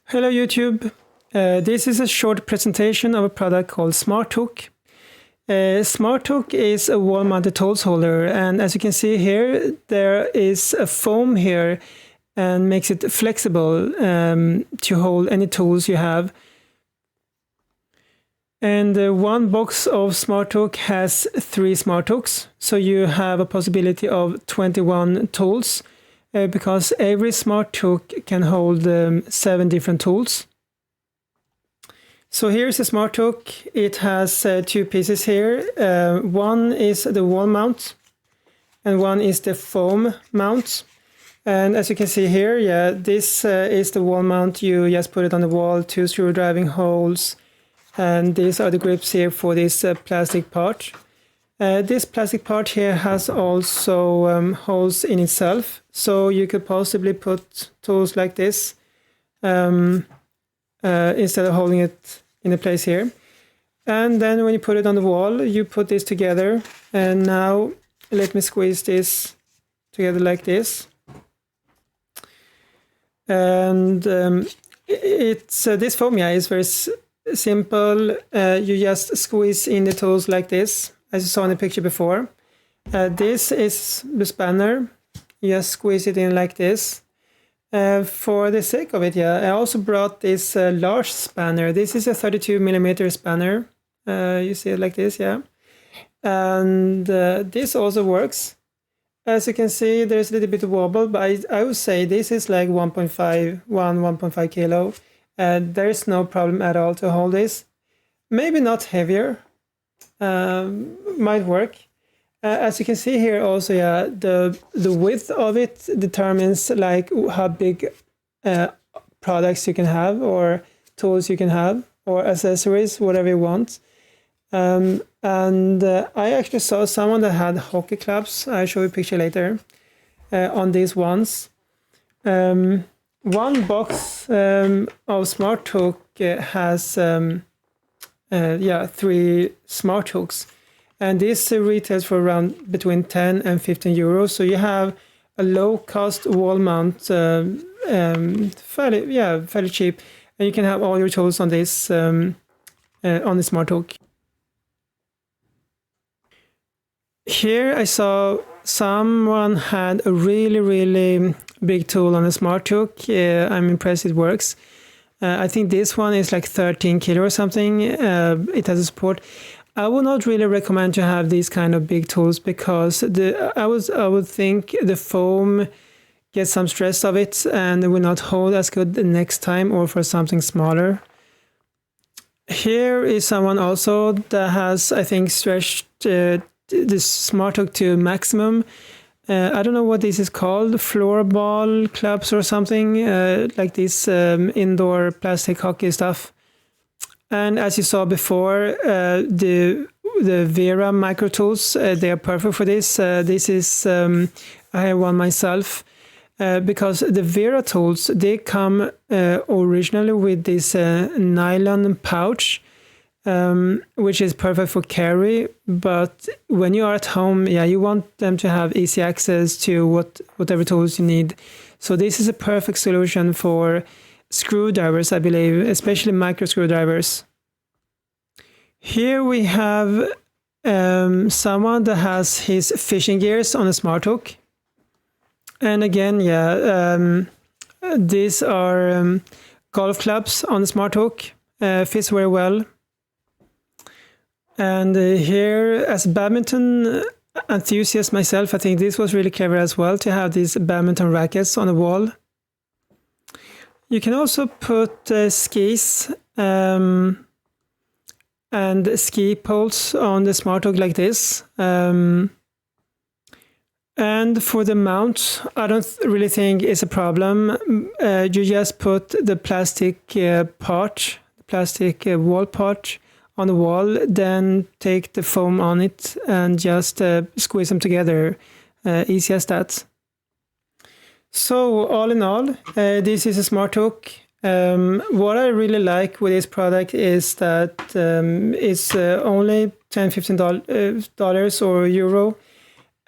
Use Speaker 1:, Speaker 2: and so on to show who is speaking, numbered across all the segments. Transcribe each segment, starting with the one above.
Speaker 1: Hello YouTube. This is a short presentation of a product called Smarthook. Smarthook is a wall-mounted tools holder, and as you can see here, there is a foam here and makes it flexible to hold any tools you have. And one box of Smarthook has 3 Smarthooks, so you have a possibility of 21 tools. Because every Smarthook can hold 7 different tools. So here's a Smarthook. It has 2 pieces here. One is the wall mount and one is the foam mount. And as you can see here, this is the wall mount. You just put it on the wall, 2 screw driving holes, and these are the grips here for this plastic part. This plastic part here has also holes in itself, so you could possibly put tools like this instead of holding it in a place here. And then when you put it on the wall, you put this together, and now let me squeeze this together like this. And this foam is very simple. You just squeeze in the tools like this, as you saw in the picture before. This is the spanner. You just squeeze it in like this. For the sake of it, I also brought this large spanner. This is a 32mm spanner. You see it like this, and this also works. As you can see, there's a little bit of wobble, but I would say this is like 1.5 kilo. There's no problem at all to hold this. Maybe not heavier. Might work. As you can see here also, the width of it determines like how big products you can have, or tools you can have, or accessories, whatever you want. And I actually saw someone that had hockey clubs. I'll show you a picture later on these ones. One box of Smarthook has 3 Smarthooks, and this retails for around between 10 and 15 euros. So you have a low-cost wall mount, fairly cheap, and you can have all your tools on this on the Smarthook. Here I saw someone had a really big tool on the Smarthook. I'm impressed it works. I think this one is like 13 kilo or something. It has a support. I would not really recommend to have these kind of big tools, because I would think the foam gets some stress of it and it will not hold as good the next time, or for something smaller. Here is someone also that has, I think, stretched this Smarthook to maximum. I don't know what this is called, floorball clubs or something, like this indoor plastic hockey stuff. And as you saw before, the Vera micro tools, they are perfect for this. This is, I have one myself, because the Vera tools, they come originally with this nylon pouch, which is perfect for carry. But when you are at home, you want them to have easy access to whatever tools you need. So this is a perfect solution for screwdrivers, I believe, especially micro screwdrivers. Here we have someone that has his fishing gears on a Smarthook. And again, these are golf clubs on the Smarthook. Fits very well. And here, as a badminton enthusiast myself, I think this was really clever as well, to have these badminton rackets on the wall. You can also put skis and ski poles on the Smarthook like this. And for the mount, I don't really think it's a problem. You just put the plastic part, the plastic wall part on the wall, then take the foam on it and just squeeze them together. Easy as that. So all in all, this is a Smarthook. What I really like with this product is that it's only $10-15 or euro,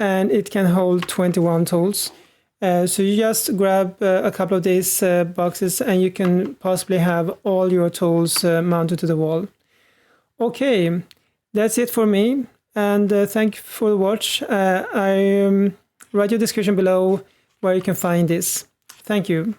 Speaker 1: and it can hold 21 tools. So you just grab a couple of these boxes and you can possibly have all your tools mounted to the wall. Okay, that's it for me, and thank you for the watch. I write your description below where you can find this. Thank you.